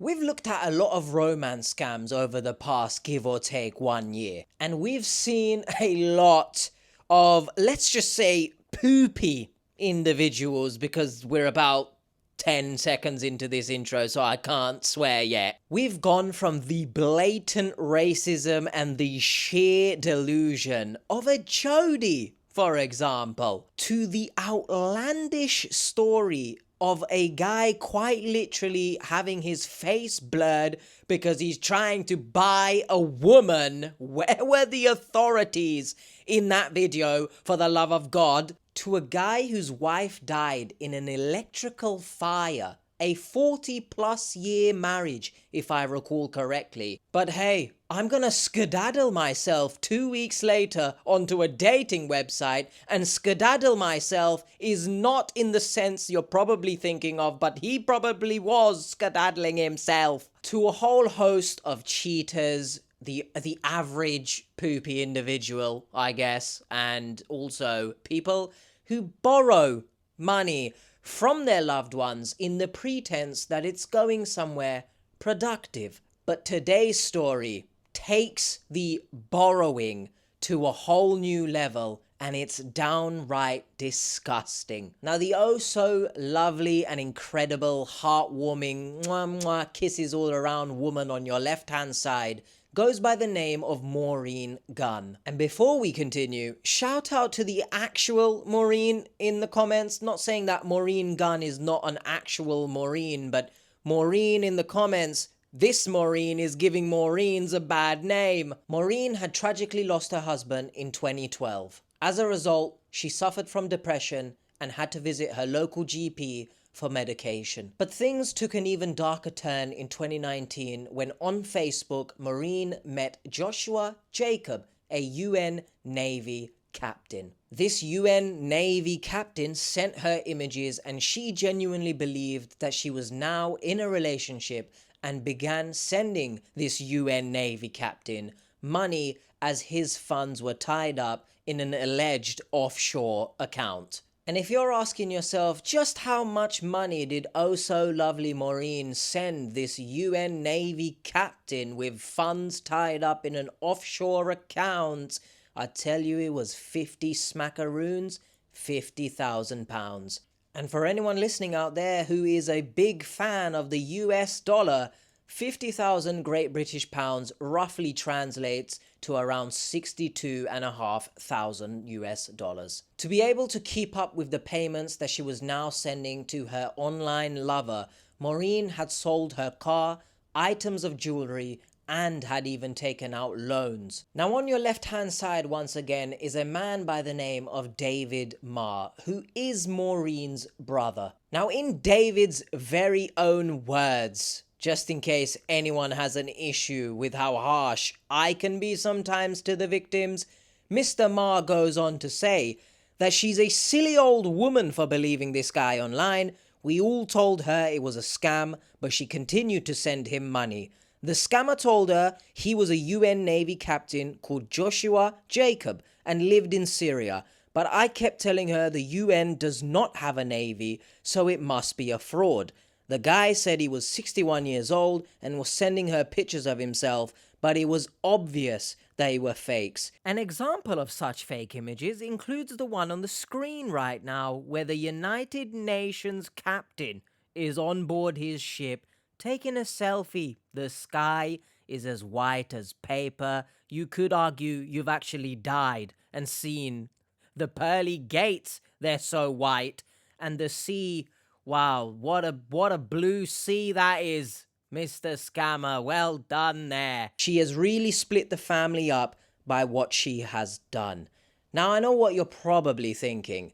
We've looked at a lot of romance scams over the past give or take 1 year, and we've seen a lot of, let's just say, poopy individuals, because we're about 10 seconds into this intro, so I can't swear yet. We've gone from the blatant racism and the sheer delusion of a Jodie, for example, to the outlandish story of a guy quite literally having his face blurred because he's trying to buy a woman. Where were the authorities in that video, for the love of God? To a guy whose wife died in an electrical fire. A 40+ year marriage, if I recall correctly. But hey, I'm gonna skedaddle myself 2 weeks later onto a dating website, and skedaddle myself is not in the sense you're probably thinking of, but he probably was skedaddling himself to a whole host of cheaters, the average poopy individual, I guess, and also people who borrow money from their loved ones in the pretense that it's going somewhere productive. But today's story takes the borrowing to a whole new level, and it's downright disgusting. Now, the oh so lovely and incredible, heartwarming, mwah mwah, kisses all around woman on your left hand side goes by the name of Maureen Gunn. And before we continue, shout out to the actual Maureen in the comments. Not saying that Maureen Gunn is not an actual Maureen, but Maureen in the comments, this Maureen is giving Maureens a bad name. Maureen had tragically lost her husband in 2012. As a result, she suffered from depression and had to visit her local GP for medication. But things took an even darker turn in 2019 when on Facebook, Maureen met Joshua Jacob, a UN Navy captain. This UN Navy captain sent her images, and she genuinely believed that she was now in a relationship and began sending this UN Navy captain money as his funds were tied up in an alleged offshore account. And if you're asking yourself, just how much money did oh so lovely Maureen send this UN Navy captain with funds tied up in an offshore account? I tell you, it was 50 smackaroons, £50,000. And for anyone listening out there who is a big fan of the US dollar, 50,000 Great British pounds roughly translates to around 62,500 US dollars. To be able to keep up with the payments that she was now sending to her online lover, Maureen had sold her car, items of jewelry, and had even taken out loans. Now on your left hand side once again is a man by the name of David Marr, who is Maureen's brother. Now in David's very own words, just in case anyone has an issue with how harsh I can be sometimes to the victims, Mr. Marr goes on to say that she's a silly old woman for believing this guy online. We all told her it was a scam, but she continued to send him money. The scammer told her he was a UN Navy captain called Joshua Jacob and lived in Syria, but I kept telling her the UN does not have a navy, so it must be a fraud. The guy said he was 61 years old and was sending her pictures of himself, but it was obvious they were fakes. An example of such fake images includes the one on the screen right now, where the United Nations captain is on board his ship taking a selfie. The sky is as white as paper. You could argue you've actually died and seen the pearly gates, they're so white, and the sea. Wow, what a blue sea that is, Mr. Scammer. Well done there. She has really split the family up by what she has done. Now, I know what you're probably thinking.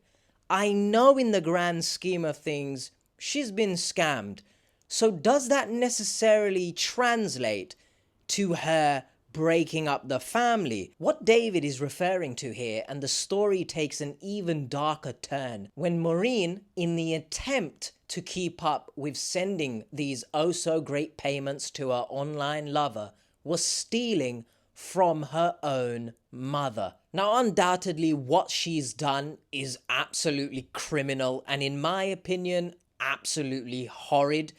I know in the grand scheme of things, she's been scammed. So does that necessarily translate to her breaking up the family? What David is referring to here, and the story takes an even darker turn, when Maureen, in the attempt to keep up with sending these oh so great payments to her online lover, was stealing from her own mother. Now, undoubtedly, what she's done is absolutely criminal, and in my opinion, absolutely horrid.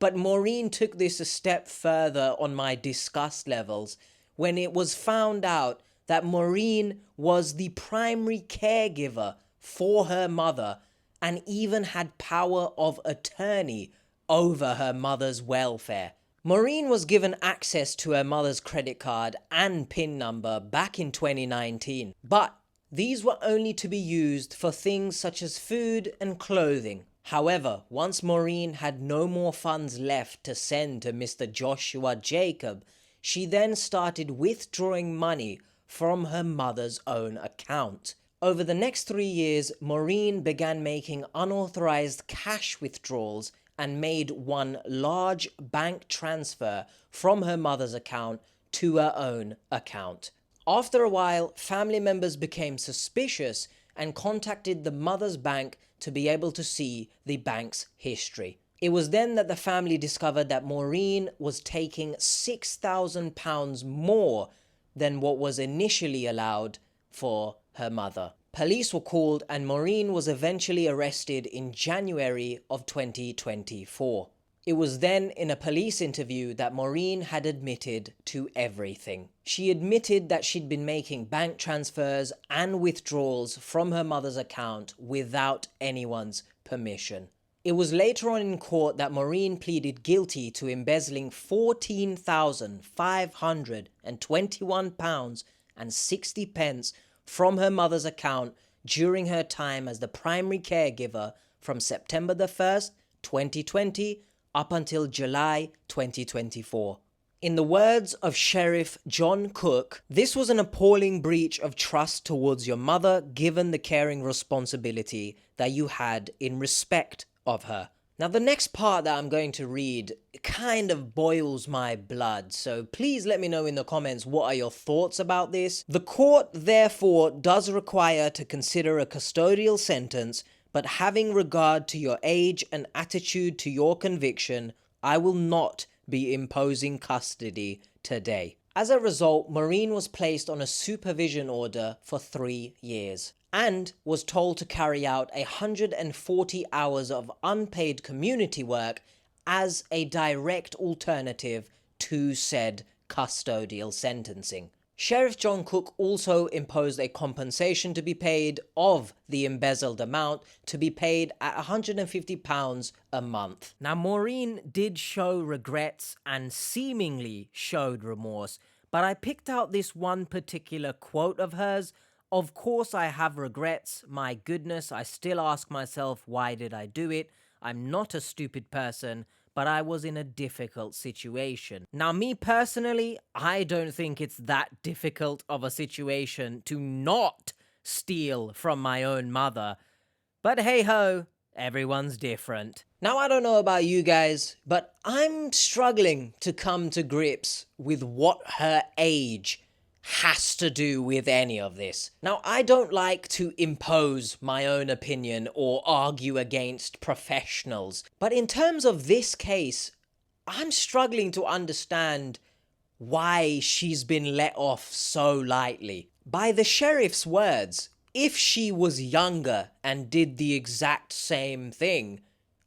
But Maureen took this a step further on my disgust levels when it was found out that Maureen was the primary caregiver for her mother and even had power of attorney over her mother's welfare. Maureen was given access to her mother's credit card and PIN number back in 2019, but these were only to be used for things such as food and clothing. However, once Maureen had no more funds left to send to Mr. Joshua Jacob, she then started withdrawing money from her mother's own account. Over the next 3 years, Maureen began making unauthorized cash withdrawals and made one large bank transfer from her mother's account to her own account. After a while, family members became suspicious and contacted the mother's bank to be able to see the bank's history. It was then that the family discovered that Maureen was taking £6,000 more than what was initially allowed for her mother. Police were called and Maureen was eventually arrested in January of 2024. It was then in a police interview that Maureen had admitted to everything. She admitted that she'd been making bank transfers and withdrawals from her mother's account without anyone's permission. It was later on in court that Maureen pleaded guilty to embezzling £14,521.60 from her mother's account during her time as the primary caregiver from September the 1st, 2020 up until July 2024. In the words of Sheriff John Cook, this was an appalling breach of trust towards your mother given the caring responsibility that you had in respect of her. Now, the next part that I'm going to read kind of boils my blood, so please let me know in the comments what are your thoughts about this. The court, therefore, does require to consider a custodial sentence, but having regard to your age and attitude to your conviction, I will not be imposing custody today. As a result, Maureen was placed on a supervision order for 3 years and was told to carry out 140 hours of unpaid community work as a direct alternative to said custodial sentencing. Sheriff John Cook also imposed a compensation to be paid of the embezzled amount to be paid at £150 a month. Now, Maureen did show regrets and seemingly showed remorse, but I picked out this one particular quote of hers. Of course I have regrets. My goodness, I still ask myself, why did I do it? I'm not a stupid person, but I was in a difficult situation. Now, me personally, I don't think it's that difficult of a situation to not steal from my own mother. But hey ho, everyone's different. Now, I don't know about you guys, but I'm struggling to come to grips with what her age has to do with any of this. Now, I don't like to impose my own opinion or argue against professionals, but in terms of this case, I'm struggling to understand why she's been let off so lightly. By the sheriff's words, if she was younger and did the exact same thing,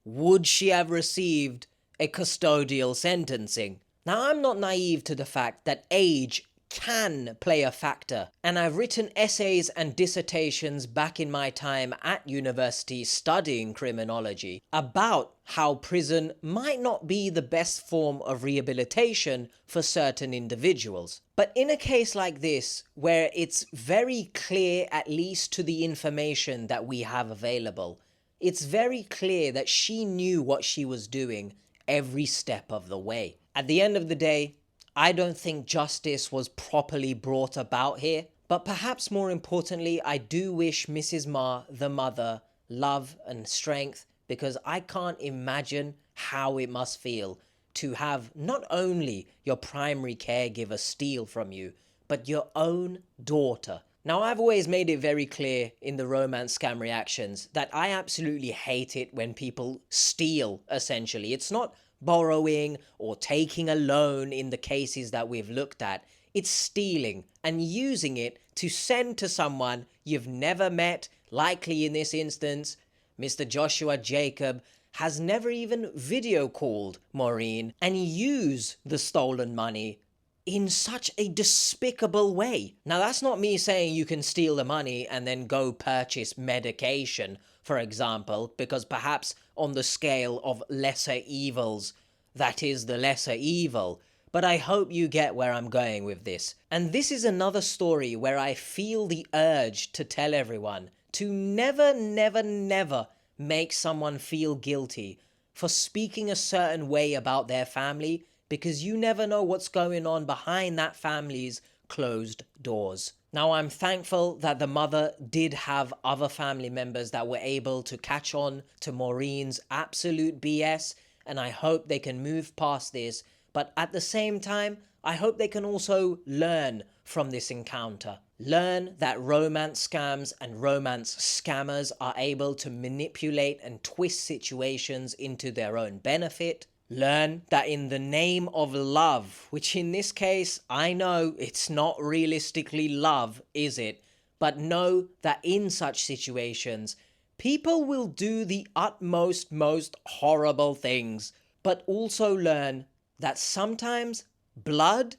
would she have received a custodial sentencing? Now, I'm not naive to the fact that age can play a factor, and I've written essays and dissertations back in my time at university studying criminology about how prison might not be the best form of rehabilitation for certain individuals. But in a case like this, where it's very clear, at least to the information that we have available, it's very clear that she knew what she was doing every step of the way. At the end of the day, I don't think justice was properly brought about here, but perhaps more importantly, I do wish Mrs. Ma, the mother, love and strength, because I can't imagine how it must feel to have not only your primary caregiver steal from you, but your own daughter. Now, I've always made it very clear in the romance scam reactions that I absolutely hate it when people steal, essentially. It's not borrowing or taking a loan in the cases that we've looked at. It's stealing and using it to send to someone you've never met, likely in this instance, Mr. Joshua Jacob, has never even video called Maureen and use the stolen money in such a despicable way. Now, that's not me saying you can steal the money and then go purchase medication, for example, because perhaps on the scale of lesser evils, that is the lesser evil. But I hope you get where I'm going with this. And this is another story where I feel the urge to tell everyone to never, never, never make someone feel guilty for speaking a certain way about their family, because you never know what's going on behind that family's closed doors. Now, I'm thankful that the mother did have other family members that were able to catch on to Maureen's absolute BS, and I hope they can move past this. But at the same time, I hope they can also learn from this encounter. Learn that romance scams and romance scammers are able to manipulate and twist situations into their own benefit. Learn that in the name of love, which in this case, I know it's not realistically love, is it? But know that in such situations, people will do the utmost, most horrible things. But also learn that sometimes blood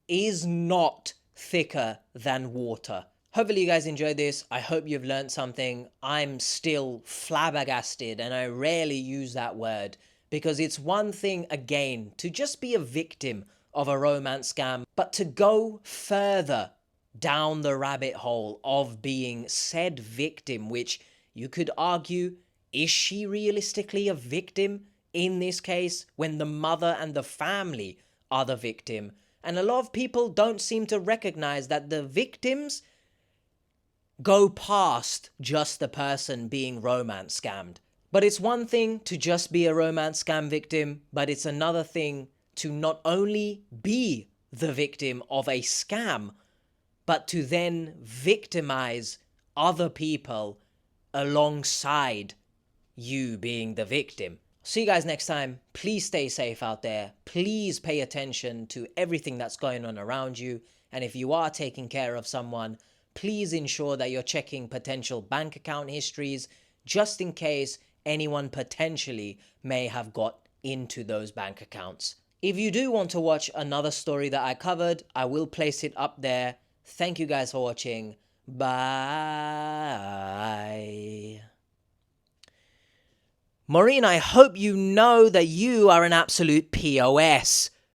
is not thicker than water. Hopefully you guys enjoyed this. I hope you've learned something. I'm still flabbergasted, and I rarely use that word, because it's one thing, again, to just be a victim of a romance scam, but to go further down the rabbit hole of being said victim, which you could argue, is she realistically a victim in this case when the mother and the family are the victim? And a lot of people don't seem to recognize that the victims go past just the person being romance scammed. But it's one thing to just be a romance scam victim, but it's another thing to not only be the victim of a scam, but to then victimize other people alongside you being the victim. See you guys next time. Please stay safe out there. Please pay attention to everything that's going on around you. And if you are taking care of someone, please ensure that you're checking potential bank account histories, just in case anyone potentially may have got into those bank accounts. If you do want to watch another story that I covered, I will place it up there. Thank you guys for watching. Bye. Maureen, I hope you know that you are an absolute POS.